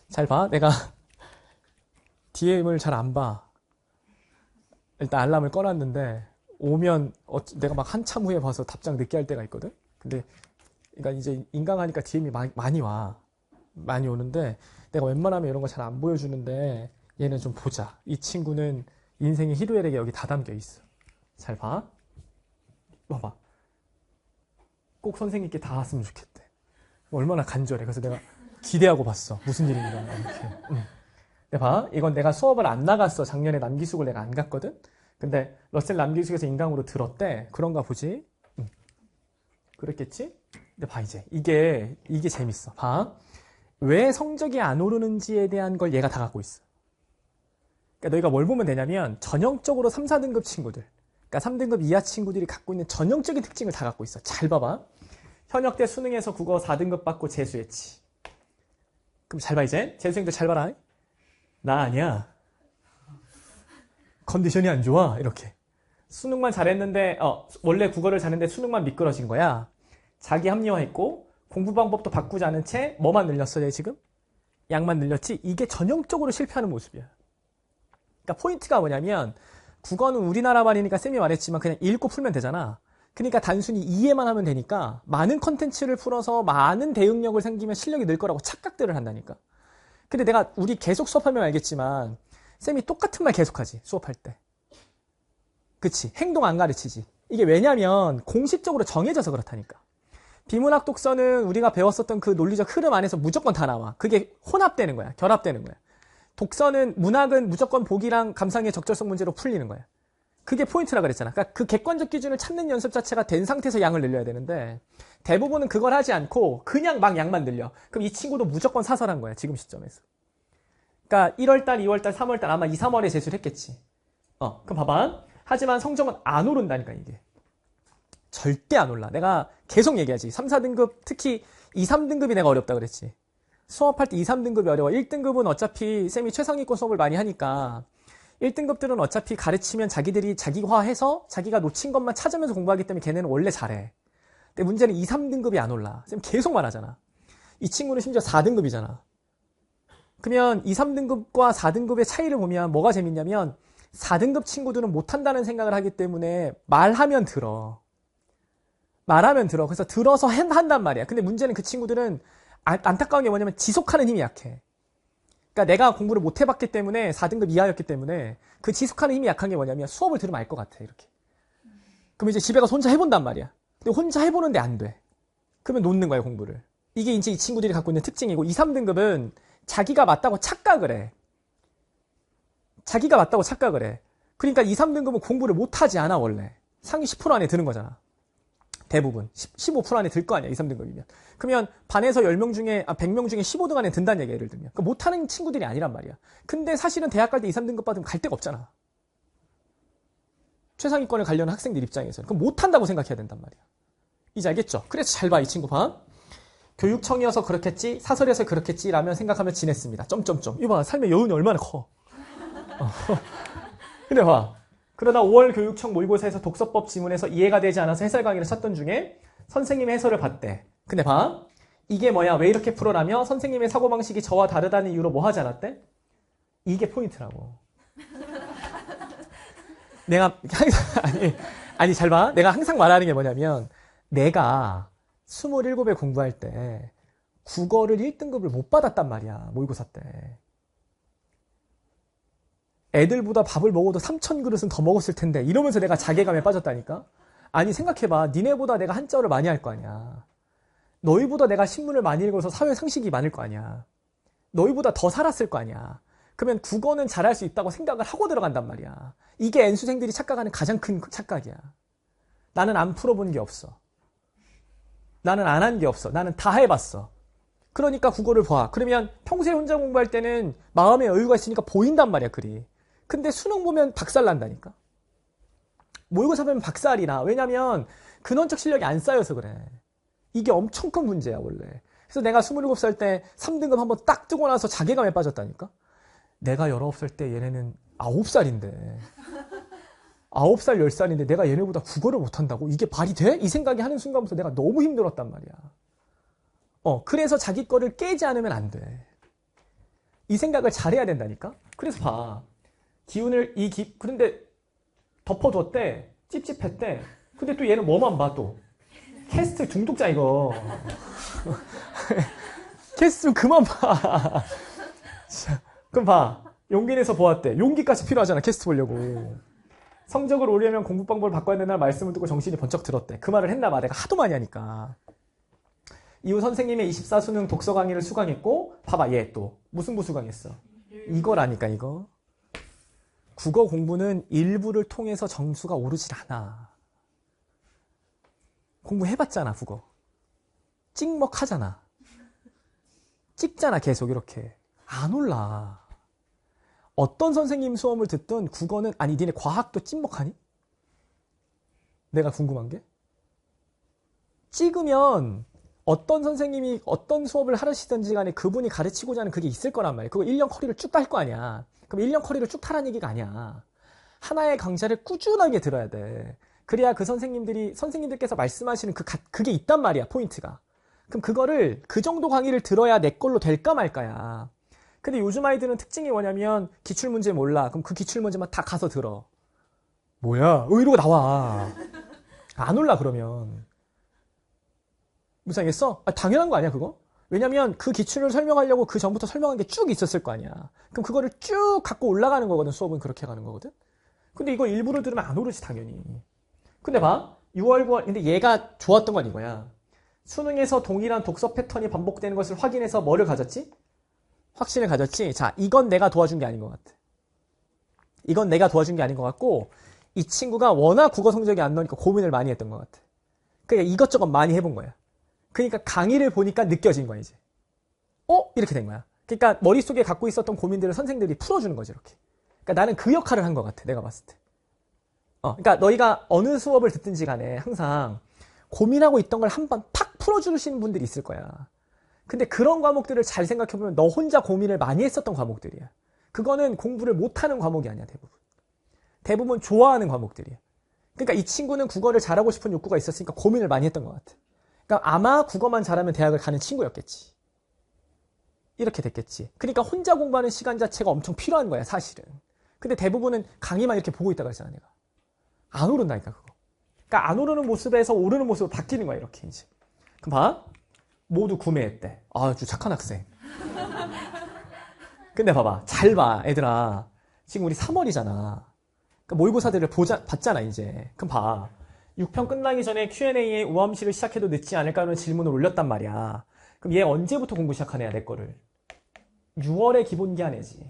잘 봐. 내가 DM을 잘 안 봐. 일단 알람을 꺼놨는데 오면 내가 막 한참 후에 봐서 답장 늦게 할 때가 있거든. 근데 그러니까 이제 인강하니까 DM이 많이 와. 많이 오는데 내가 웬만하면 이런 거 잘 안 보여주는데 얘는 좀 보자. 이 친구는 인생의 희로애락이 여기 다 담겨 있어. 잘 봐. 봐봐. 꼭 선생님께 다 왔으면 좋겠대. 얼마나 간절해. 그래서 내가 기대하고 봤어. 무슨 일인가. 이렇게. 봐. 이건 내가 수업을 안 나갔어. 작년에 남기숙을 내가 안 갔거든. 근데 러셀 남기숙에서 인강으로 들었대. 그런가 보지. 그랬겠지? 근데 봐 이제 이게 재밌어. 봐. 왜 성적이 안 오르는지에 대한 걸 얘가 다 갖고 있어. 그러니까 너희가 뭘 보면 되냐면 전형적으로 3, 4등급 친구들, 그러니까 3등급 이하 친구들이 갖고 있는 전형적인 특징을 다 갖고 있어. 잘 봐봐. 현역 때 수능에서 국어 4등급 받고 재수했지. 그럼 잘 봐 이제. 재수생들 잘 봐라. 나 아니야. 컨디션이 안 좋아. 이렇게. 수능만 잘했는데 원래 국어를 잘했는데 수능만 미끄러진 거야. 자기 합리화했고 공부 방법도 바꾸지 않은 채 뭐만 늘렸어 얘 지금? 양만 늘렸지? 이게 전형적으로 실패하는 모습이야. 그러니까 포인트가 뭐냐면 국어는 우리나라 말이니까 쌤이 말했지만 그냥 읽고 풀면 되잖아. 그러니까 단순히 이해만 하면 되니까 많은 컨텐츠를 풀어서 많은 대응력을 생기면 실력이 늘 거라고 착각들을 한다니까. 근데 내가 우리 계속 수업하면 알겠지만 쌤이 똑같은 말 계속하지 수업할 때. 그치? 행동 안 가르치지. 이게 왜냐면 공식적으로 정해져서 그렇다니까. 비문학 독서는 우리가 배웠었던 그 논리적 흐름 안에서 무조건 다 나와. 그게 혼합되는 거야. 결합되는 거야. 독서는 문학은 무조건 보기랑 감상의 적절성 문제로 풀리는 거야. 그게 포인트라 그랬잖아. 그러니까 그 객관적 기준을 찾는 연습 자체가 된 상태에서 양을 늘려야 되는데 대부분은 그걸 하지 않고 그냥 막 양만 늘려. 그럼 이 친구도 무조건 사설한 거야. 지금 시점에서. 그러니까 1월달, 2월달, 3월달 아마 2, 3월에 재수를 했겠지. 그럼 봐봐. 하지만 성적은 안 오른다니까 이게. 절대 안 올라. 내가 계속 얘기하지. 3, 4등급 특히 2, 3등급이 내가 어렵다 그랬지. 수업할 때 2, 3등급이 어려워. 1등급은 어차피 쌤이 최상위권 수업을 많이 하니까 1등급들은 어차피 가르치면 자기들이 자기화해서 자기가 놓친 것만 찾으면서 공부하기 때문에 걔네는 원래 잘해. 근데 문제는 2, 3등급이 안 올라. 쌤 계속 말하잖아. 이 친구는 심지어 4등급이잖아. 그러면 2, 3등급과 4등급의 차이를 보면 뭐가 재밌냐면 4등급 친구들은 못한다는 생각을 하기 때문에 말하면 들어. 그래서 들어서 한단 말이야. 근데 문제는 그 친구들은 안타까운 게 뭐냐면 지속하는 힘이 약해. 그러니까 내가 공부를 못 해봤기 때문에 4등급 이하였기 때문에 그 지속하는 힘이 약한 게 뭐냐면 수업을 들으면 알 것 같아. 이렇게. 그럼 이제 집에 가서 혼자 해본단 말이야. 근데 혼자 해보는데 안 돼. 그러면 놓는 거야 공부를. 이게 이제 이 친구들이 갖고 있는 특징이고 2, 3등급은 자기가 맞다고 착각을 해. 그러니까 2, 3등급은 공부를 못하지 않아 원래. 상위 10% 안에 드는 거잖아. 대부분 15% 안에 들 거 아니야 2, 3등급이면. 그러면 반에서 10명 중에 100명 중에 15등 안에 든다는 얘기야. 예를 들면. 그러니까 못하는 친구들이 아니란 말이야. 근데 사실은 대학 갈 때 2, 3등급 받으면 갈 데가 없잖아. 최상위권을 가려는 학생들 입장에서는. 그럼 못한다고 생각해야 된단 말이야. 이제 알겠죠? 그래서 잘 봐 이 친구 봐. 교육청이어서 그렇겠지, 사설에서 그렇겠지 라면 생각하며 지냈습니다. 점점점. 이거 봐, 삶의 여운이 얼마나 커. 근데 봐. 그러다 5월 교육청 모의고사에서 독서법 지문에서 이해가 되지 않아서 해설 강의를 찾던 중에 선생님의 해설을 봤대. 근데 봐. 이게 뭐야? 왜 이렇게 풀어라며 선생님의 사고방식이 저와 다르다는 이유로 뭐 하지 않았대? 이게 포인트라고. 내가 항상 아니 잘 봐. 내가 항상 말하는 게 뭐냐면 내가 27에 공부할 때 국어를 1등급을 못 받았단 말이야. 모의고사 때. 애들보다 밥을 먹어도 3,000그릇은 더 먹었을 텐데 이러면서 내가 자괴감에 빠졌다니까. 아니 생각해봐. 니네보다 내가 한자어를 많이 할 거 아니야. 너희보다 내가 신문을 많이 읽어서 사회 상식이 많을 거 아니야. 너희보다 더 살았을 거 아니야. 그러면 국어는 잘할 수 있다고 생각을 하고 들어간단 말이야. 이게 N수생들이 착각하는 가장 큰 착각이야. 나는 안 풀어본 게 없어. 나는 안 한 게 없어. 나는 다 해봤어. 그러니까 국어를 봐. 그러면 평소에 혼자 공부할 때는 마음의 여유가 있으니까 보인단 말이야, 글이. 근데 수능 보면 박살난다니까. 모의고사 보면 박살이나. 왜냐면 근원적 실력이 안 쌓여서 그래. 이게 엄청 큰 문제야, 원래. 그래서 내가 27살 때 3등급 한번 딱 뜨고 나서 자괴감에 빠졌다니까. 내가 19살 때 얘네는 9살인데 9살, 10살인데 내가 얘네보다 국어를 못한다고? 이게 말이 돼? 이 생각이 하는 순간부터 내가 너무 힘들었단 말이야. 그래서 자기 거를 깨지 않으면 안 돼. 이 생각을 잘해야 된다니까? 그래서 봐. 그런데 덮어뒀대. 찝찝했대. 근데 또 얘는 뭐만 봐, 또. 캐스트 중독자, 이거. 캐스트 좀 그만 봐. 그럼 봐. 용기 내서 보았대. 용기까지 필요하잖아, 캐스트 보려고. 성적을 오르려면 공부 방법을 바꿔야 된다는 말씀을 듣고 정신이 번쩍 들었대. 그 말을 했나 봐. 내가 하도 많이 하니까. 이후 선생님의 24수능 독서 강의를 수강했고, 봐봐, 얘 또. 무슨 부 수강했어? 이거라니까, 이거. 국어 공부는 일부를 통해서 점수가 오르질 않아. 공부해봤잖아, 국어. 찍먹하잖아. 찍잖아, 계속 이렇게. 안 올라. 어떤 선생님 수업을 듣든 국어는, 아니, 니네 과학도 찍먹하니? 내가 궁금한 게? 찍으면 어떤 선생님이 어떤 수업을 하시든지 간에 그분이 가르치고자 하는 그게 있을 거란 말이야. 그거 1년 커리를 쭉 딸 거 아니야. 그럼 1년 커리를 쭉 타라는 얘기가 아니야. 하나의 강좌를 꾸준하게 들어야 돼. 그래야 그 선생님들께서 말씀하시는 그게 있단 말이야, 포인트가. 그럼 그거를, 그 정도 강의를 들어야 내 걸로 될까 말까야. 근데 요즘 아이들은 특징이 뭐냐면, 기출문제 몰라. 그럼 그 기출문제만 다 가서 들어. 뭐야? 이러고 나와. 안 올라, 그러면. 무슨 알겠어? 당연한 거 아니야, 그거? 왜냐면 그 기출을 설명하려고 그 전부터 설명한 게 쭉 있었을 거 아니야. 그럼 그거를 쭉 갖고 올라가는 거거든. 수업은 그렇게 가는 거거든. 근데 이거 일부러 들으면 안 오르지, 당연히. 근데 봐. 6월, 9월. 근데 얘가 좋았던 건 이거야. 수능에서 동일한 독서 패턴이 반복되는 것을 확인해서 뭐를 가졌지? 확신을 가졌지. 자, 이건 내가 도와준 게 아닌 것 같아. 이건 내가 도와준 게 아닌 것 같고, 이 친구가 워낙 국어 성적이 안 나오니까 고민을 많이 했던 것 같아. 그러니까 이것저것 많이 해본 거야. 그러니까 강의를 보니까 느껴진 거야, 이제. 이렇게 된 거야. 그러니까 머릿속에 갖고 있었던 고민들을 선생들이 풀어주는 거지, 이렇게. 그러니까 나는 그 역할을 한 것 같아, 내가 봤을 때. 그러니까 너희가 어느 수업을 듣든지 간에 항상 고민하고 있던 걸 한번 팍 풀어주시는 분들이 있을 거야. 근데 그런 과목들을 잘 생각해보면 너 혼자 고민을 많이 했었던 과목들이야. 그거는 공부를 못하는 과목이 아니야, 대부분. 대부분 좋아하는 과목들이야. 그러니까 이 친구는 국어를 잘하고 싶은 욕구가 있었으니까 고민을 많이 했던 것 같아. 그러니까 아마 국어만 잘하면 대학을 가는 친구였겠지. 이렇게 됐겠지. 그러니까 혼자 공부하는 시간 자체가 엄청 필요한 거야, 사실은. 근데 대부분은 강의만 이렇게 보고 있다고 했잖아, 내가. 안 오른다니까, 그거. 그러니까 안 오르는 모습에서 오르는 모습으로 바뀌는 거야, 이렇게 이제. 그럼 봐. 모두 구매했대. 아주 착한 학생. 근데 봐봐. 잘 봐, 얘들아. 지금 우리 3월이잖아. 그러니까 모의고사들을 봤잖아, 이제. 그럼 봐. 6편 끝나기 전에 Q&A에 우암시를 시작해도 늦지 않을까 하는 질문을 올렸단 말이야. 그럼 얘 언제부터 공부 시작하냐, 내 거를. 6월에 기본기 안 해지.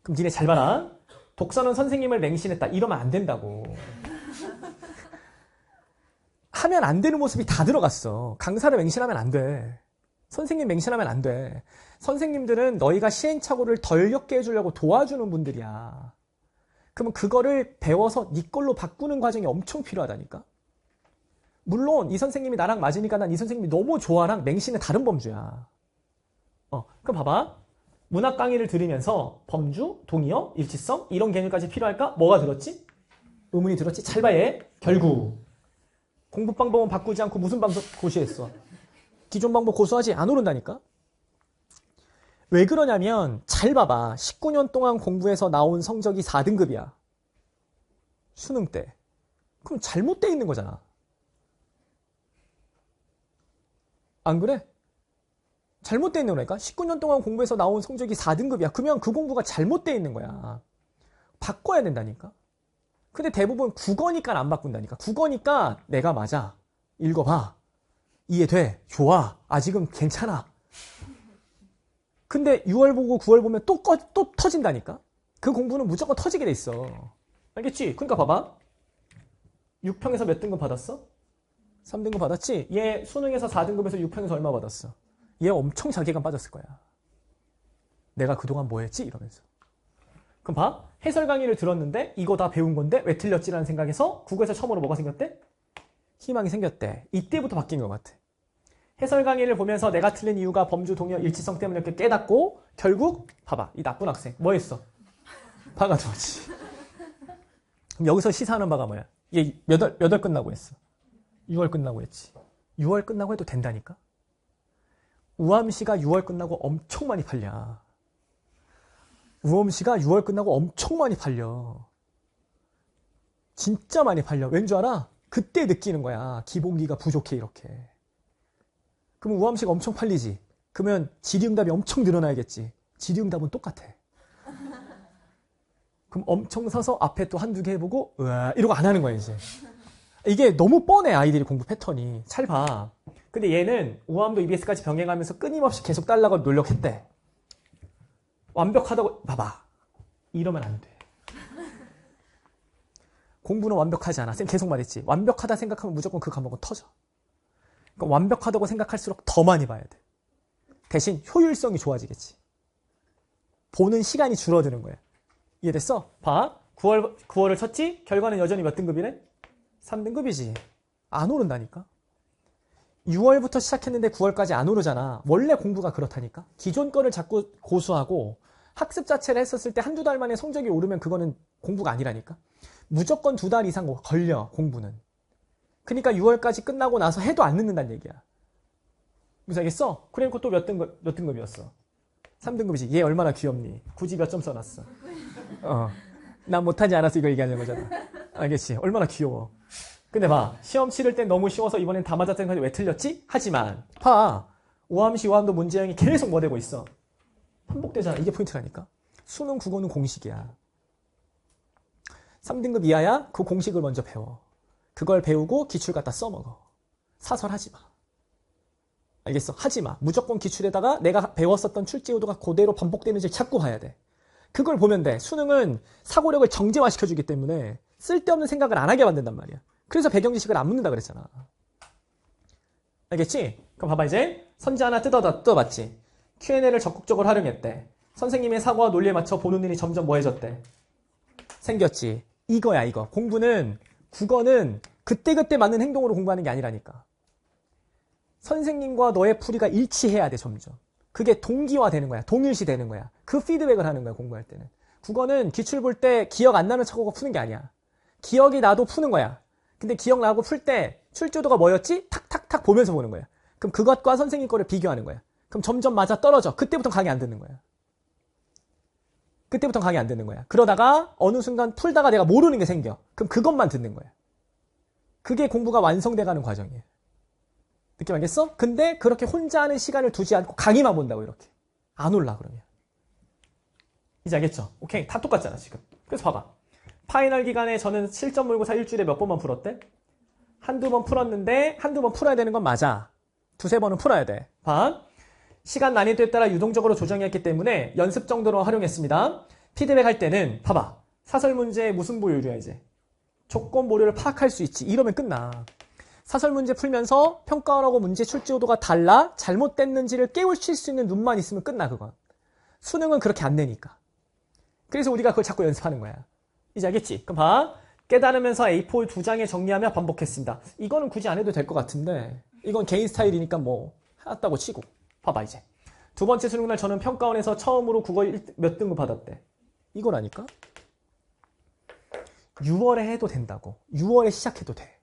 그럼 니네 잘 봐라. 독서는 선생님을 맹신했다. 이러면 안 된다고. 하면 안 되는 모습이 다 들어갔어. 강사를 맹신하면 안 돼. 선생님 맹신하면 안 돼. 선생님들은 너희가 시행착오를 덜 겪게 해주려고 도와주는 분들이야. 그러면 그거를 배워서 네 걸로 바꾸는 과정이 엄청 필요하다니까. 물론 이 선생님이 나랑 맞으니까 난 이 선생님이 너무 좋아랑 맹신은 다른 범주야. 그럼 봐봐. 문학 강의를 들으면서 범주, 동의어, 일치성 이런 개념까지 필요할까? 뭐가 들었지? 의문이 들었지? 잘 봐, 얘. 결국 공부 방법은 바꾸지 않고 무슨 방법 고시했어? 기존 방법 고수하지? 안 오른다니까? 왜 그러냐면 잘 봐봐. 19년 동안 공부해서 나온 성적이 4등급이야. 수능 때. 그럼 잘못돼 있는 거잖아. 안 그래? 잘못돼 있는 거니까. 19년 동안 공부해서 나온 성적이 4등급이야. 그러면 그 공부가 잘못돼 있는 거야. 바꿔야 된다니까. 근데 대부분 국어니까 안 바꾼다니까. 국어니까 내가 맞아. 읽어봐. 이해돼. 좋아. 아직은 괜찮아. 근데 6월 보고 9월 보면 또 터진다니까. 그 공부는 무조건 터지게 돼 있어. 알겠지? 그러니까 봐봐. 6평에서 몇 등급 받았어? 3등급 받았지? 얘 수능에서 4등급에서 6평에서 얼마 받았어? 얘 엄청 자괴감 빠졌을 거야. 내가 그동안 뭐 했지? 이러면서. 그럼 봐. 해설 강의를 들었는데 이거 다 배운 건데 왜 틀렸지라는 생각에서 국어에서 처음으로 뭐가 생겼대? 희망이 생겼대. 이때부터 바뀐 것 같아. 해설 강의를 보면서 내가 틀린 이유가 범주, 동의어, 일치성 때문에 이렇게 깨닫고 결국 봐봐. 이 나쁜 학생 뭐 했어? 박아두었지. 그럼 여기서 시사하는 바가 뭐야? 얘 몇 월 끝나고 했어? 6월 끝나고 했지. 6월 끝나고 해도 된다니까? 우암시가 6월 끝나고 엄청 많이 팔려. 우엄씨가 6월 끝나고 엄청 많이 팔려. 진짜 많이 팔려. 왠 줄 알아? 그때 느끼는 거야. 기본기가 부족해 이렇게. 그럼 우엄씨가 엄청 팔리지. 그러면 질의응답이 엄청 늘어나야겠지. 질의응답은 똑같아. 그럼 엄청 서서 앞에 또 한두 개 해보고 으아 이러고 안 하는 거야 이제. 이게 너무 뻔해 아이들이 공부 패턴이. 잘 봐. 근데 얘는 우암도 EBS까지 병행하면서 끊임없이 계속 달라고 노력했대. 완벽하다고 봐봐. 이러면 안 돼. 공부는 완벽하지 않아. 쌤 계속 말했지. 완벽하다 생각하면 무조건 그 과목은 터져. 그러니까 완벽하다고 생각할수록 더 많이 봐야 돼. 대신 효율성이 좋아지겠지. 보는 시간이 줄어드는 거야. 이해됐어? 봐. 9월을 쳤지? 결과는 여전히 몇 등급이래? 3등급이지. 안 오른다니까. 6월부터 시작했는데 9월까지 안 오르잖아. 원래 공부가 그렇다니까. 기존 거를 자꾸 고수하고 학습 자체를 했었을 때 한두 달 만에 성적이 오르면 그거는 공부가 아니라니까. 무조건 2달 이상 걸려 공부는. 그러니까 6월까지 끝나고 나서 해도 안 늦는다는 얘기야. 무슨 알겠어? 그러니까 또 몇 등급이었어? 3등급이지. 얘 얼마나 귀엽니? 굳이 몇 점 써놨어. 난 못하지 않아서 이거 얘기하는 거잖아. 알겠지? 얼마나 귀여워. 근데 봐. 시험 치를 땐 너무 쉬워서 이번엔 다 맞았다는 건데 왜 틀렸지? 하지만 봐. 오함시 오함도 문제형이 계속 뭐 되고 있어? 반복되잖아. 이게 포인트라니까. 수능 국어는 공식이야. 3등급 이하야? 그 공식을 먼저 배워. 그걸 배우고 기출 갖다 써먹어. 사설 하지 마. 알겠어? 하지 마. 무조건 기출에다가 내가 배웠었던 출제 의도가 그대로 반복되는지 자꾸 봐야 돼. 그걸 보면 돼. 수능은 사고력을 정제화시켜주기 때문에 쓸데없는 생각을 안 하게 만든단 말이야. 그래서 배경 지식을 안 묻는다 그랬잖아. 알겠지? 그럼 봐봐 이제. 선지 하나 뜯어봤지. Q&A를 적극적으로 활용했대. 선생님의 사고와 논리에 맞춰 보는 일이 점점 뭐해졌대. 생겼지. 이거야 이거. 공부는 국어는 그때그때 맞는 행동으로 공부하는 게 아니라니까. 선생님과 너의 풀이가 일치해야 돼 점점. 그게 동기화 되는 거야. 동일시 되는 거야. 그 피드백을 하는 거야 공부할 때는. 국어는 기출 볼 때 기억 안 나는 척하고 푸는 게 아니야. 기억이 나도 푸는 거야. 근데 기억나고 풀 때 출제도가 뭐였지? 탁탁탁 보면서 보는 거야. 그럼 그것과 선생님 거를 비교하는 거야. 그럼 점점 맞아 떨어져. 그때부터 강의 안 듣는 거야. 그때부터 강의 안 듣는 거야. 그러다가 어느 순간 풀다가 내가 모르는 게 생겨. 그럼 그것만 듣는 거야. 그게 공부가 완성돼가는 과정이에요. 느낌 알겠어? 근데 그렇게 혼자 하는 시간을 두지 않고 강의만 본다고 이렇게. 안 올라 그러면. 이제 알겠죠? 오케이. 다 똑같잖아 지금. 그래서 봐봐. 파이널 기간에 저는 실전 모의고사 일주일에 몇 번만 풀었대? 한두 번 풀었는데 한두 번 풀어야 되는 건 맞아. 두세 번은 풀어야 돼. 봐. 시간 난이도에 따라 유동적으로 조정했기 때문에 연습 정도로 활용했습니다. 피드백 할 때는 봐봐. 사설 문제의 무슨 보유류야 이제. 조건 보류를 파악할 수 있지. 이러면 끝나. 사설 문제 풀면서 평가원하고 문제 출제 의도가 달라 잘못됐는지를 깨우칠 수 있는 눈만 있으면 끝나 그건. 수능은 그렇게 안 내니까. 그래서 우리가 그걸 자꾸 연습하는 거야. 이제 알겠지? 그럼 봐. 깨달으면서 A4 2장에 정리하며 반복했습니다. 이거는 굳이 안 해도 될 것 같은데 이건 개인 스타일이니까 뭐 해왔다고 치고. 봐봐 이제. 두 번째 수능날 저는 평가원에서 처음으로 국어 몇 등급 받았대. 이거라니까? 6월에 해도 된다고. 6월에 시작해도 돼.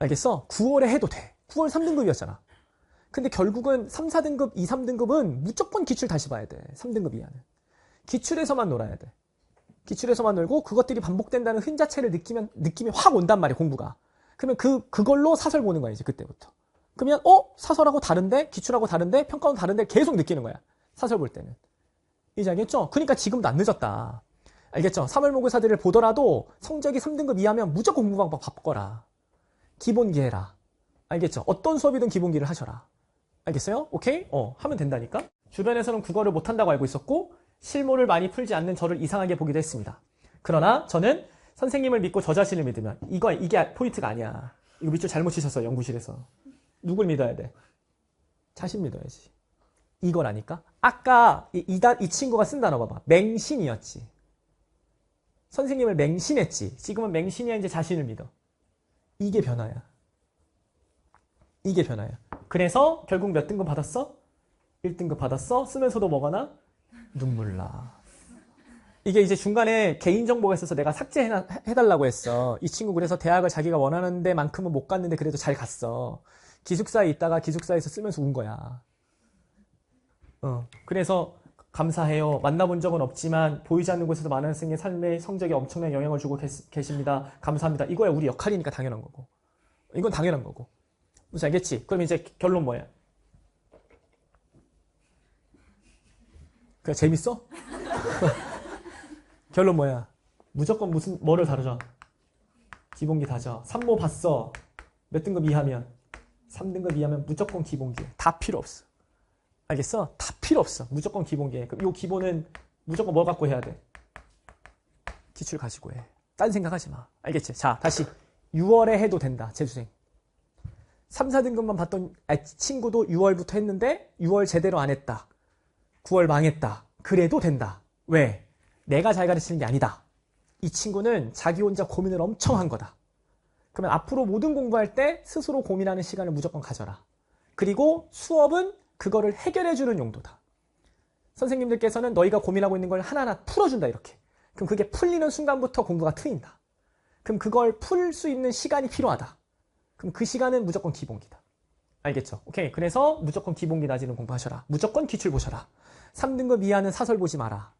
알겠어? 9월에 해도 돼. 9월 3등급이었잖아. 근데 결국은 3, 4등급, 2, 3등급은 무조건 기출 다시 봐야 돼. 3등급 이하는. 기출에서만 놀아야 돼. 기출에서만 놀고 그것들이 반복된다는 흔 자체를 느낌이 확 온단 말이야, 공부가. 그러면 그걸로 사설 보는 거야, 이제 그때부터. 그러면 사설하고 다른데? 기출하고 다른데? 평가하고 다른데? 계속 느끼는 거야. 사설 볼 때는. 이제 알겠죠? 그러니까 지금도 안 늦었다. 알겠죠? 3월 모의고사들을 보더라도 성적이 3등급 이하면 무조건 공부 방법 바꿔라. 기본기 해라. 알겠죠? 어떤 수업이든 기본기를 하셔라. 알겠어요? 오케이? 하면 된다니까? 주변에서는 국어를 못한다고 알고 있었고 실무를 많이 풀지 않는 저를 이상하게 보기도 했습니다. 그러나 저는 선생님을 믿고 저 자신을 믿으면 이게 포인트가 아니야. 이거 밑줄 잘못 치셨어, 연구실에서. 누굴 믿어야 돼? 자신 믿어야지. 이거라니까? 아까 이 친구가 쓴 단어 봐봐. 맹신이었지. 선생님을 맹신했지. 지금은 맹신이야 이제 자신을 믿어. 이게 변화야. 이게 변화야. 그래서 결국 몇 등급 받았어? 1등급 받았어? 쓰면서도 뭐가 나? 눈물 나. 이게 이제 중간에 개인정보가 있어서 내가 삭제해달라고 했어. 이 친구 그래서 대학을 자기가 원하는 데만큼은 못 갔는데 그래도 잘 갔어. 기숙사에 있다가 기숙사에서 쓰면서 운 거야. 그래서 감사해요. 만나본 적은 없지만 보이지 않는 곳에서 많은 학생의 삶의 성적에 엄청난 영향을 주고 계십니다. 감사합니다. 이거야 우리 역할이니까 당연한 거고. 이건 당연한 거고. 무슨 알겠지? 그럼 이제 결론 뭐야? 그냥 재밌어? 결론 뭐야? 무조건 뭐를 다루자? 기본기 다져. 3모 봤어. 몇 등급 이하면? 3등급 이하면 무조건 기본기. 다 필요 없어. 알겠어? 다 필요 없어. 무조건 기본기에. 그럼 요 기본은 무조건 뭐 갖고 해야 돼? 기출 가지고 해. 딴 생각하지 마. 알겠지? 자, 다시 6월에 해도 된다. 재수생. 3, 4등급만 봤던 친구도 6월부터 했는데 6월 제대로 안 했다. 9월 망했다. 그래도 된다. 왜? 내가 잘 가르치는 게 아니다. 이 친구는 자기 혼자 고민을 엄청 한 거다. 그러면 앞으로 모든 공부할 때 스스로 고민하는 시간을 무조건 가져라. 그리고 수업은 그거를 해결해주는 용도다. 선생님들께서는 너희가 고민하고 있는 걸 하나하나 풀어준다 이렇게. 그럼 그게 풀리는 순간부터 공부가 트인다. 그럼 그걸 풀 수 있는 시간이 필요하다. 그럼 그 시간은 무조건 기본기다. 알겠죠? 오케이. 그래서 무조건 기본기 다지는 공부하셔라. 무조건 기출 보셔라. 3등급 이하는 사설 보지 마라.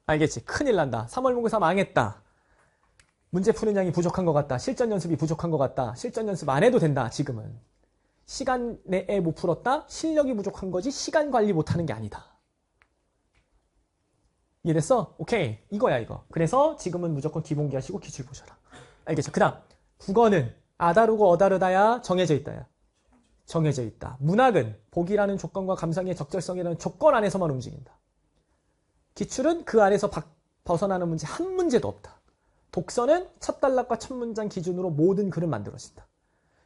알겠지? 큰일 난다. 3월 모의고사 망했다. 문제 푸는 양이 부족한 것 같다. 실전 연습이 부족한 것 같다. 실전 연습 안 해도 된다. 지금은. 시간 내에 못 풀었다? 실력이 부족한 거지 시간 관리 못하는 게 아니다. 이해됐어? 오케이. 이거야 이거. 그래서 지금은 무조건 기본기 하시고 기출 보셔라. 알겠죠? 그 다음 국어는 아다르고 어다르다야 정해져 있다야. 정해져 있다. 문학은 복이라는 조건과 감상의 적절성이라는 조건 안에서만 움직인다. 기출은 그 안에서 벗어나는 문제 한 문제도 없다. 독서는 첫 단락과 첫 문장 기준으로 모든 글은 만들어진다.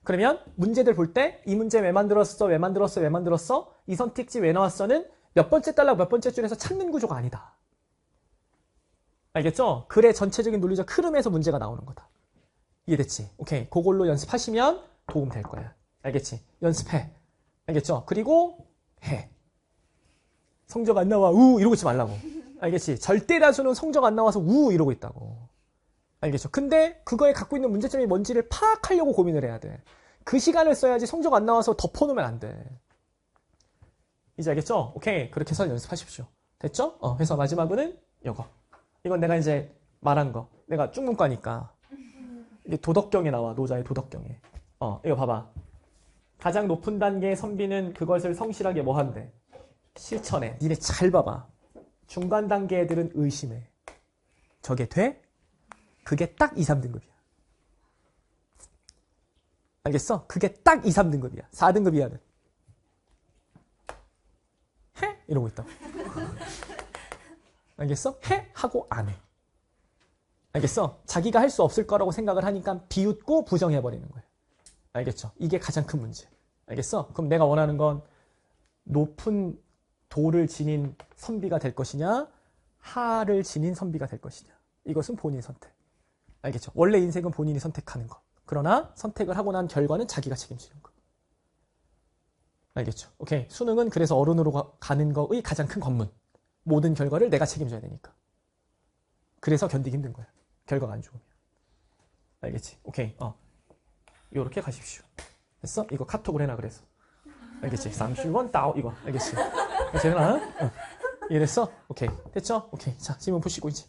그러면 문제들 볼 때 이 문제 왜 만들었어? 왜 만들었어? 왜 만들었어? 이 선택지 왜 나왔어는 몇 번째 단락 몇 번째 줄에서 찾는 구조가 아니다. 알겠죠? 글의 전체적인 논리적 흐름에서 문제가 나오는 거다. 이해됐지? 오케이. 그걸로 연습하시면 도움 될 거야. 알겠지? 연습해. 알겠죠? 그리고 해. 성적 안 나와. 이러고 있지 말라고. 알겠지? 절대 다수는 성적 안 나와서 이러고 있다고. 알겠죠? 근데 그거에 갖고 있는 문제점이 뭔지를 파악하려고 고민을 해야 돼. 그 시간을 써야지 성적 안 나와서 덮어놓으면 안 돼. 이제 알겠죠? 오케이. 그렇게 해서 연습하십시오. 됐죠? 그래서 마지막으로는 이거. 이건 내가 이제 말한 거. 내가 중문과니까. 이게 도덕경에 나와. 노자의 도덕경에. 이거 봐봐. 가장 높은 단계의 선비는 그것을 성실하게 뭐 한대? 실천해. 니네 잘 봐봐. 중간 단계 애들은 의심해. 저게 돼? 그게 딱 2, 3등급이야. 알겠어? 그게 딱 2, 3등급이야. 4등급 이하는 해? 이러고 있다고. 알겠어? 해? 하고 안 해. 알겠어? 자기가 할 수 없을 거라고 생각을 하니까 비웃고 부정해버리는 거야. 알겠죠? 이게 가장 큰 문제. 알겠어? 그럼 내가 원하는 건 높은 도를 지닌 선비가 될 것이냐, 하를 지닌 선비가 될 것이냐. 이것은 본인 선택. 알겠죠? 원래 인생은 본인이 선택하는 거. 그러나 선택을 하고 난 결과는 자기가 책임지는 거. 알겠죠? 오케이. 수능은 그래서 어른으로 가는 거의 가장 큰 관문. 모든 결과를 내가 책임져야 되니까. 그래서 견디기 힘든 거야. 결과가 안 좋으면. 알겠지? 오케이. 요렇게 가십시오. 됐어? 이거 카톡을 해놔 그래서. 알겠지? 30원 따오 이거. 알겠지? 되나? 이해됐어? 오케이. 됐죠? 오케이. 자, 질문 보시고 이제.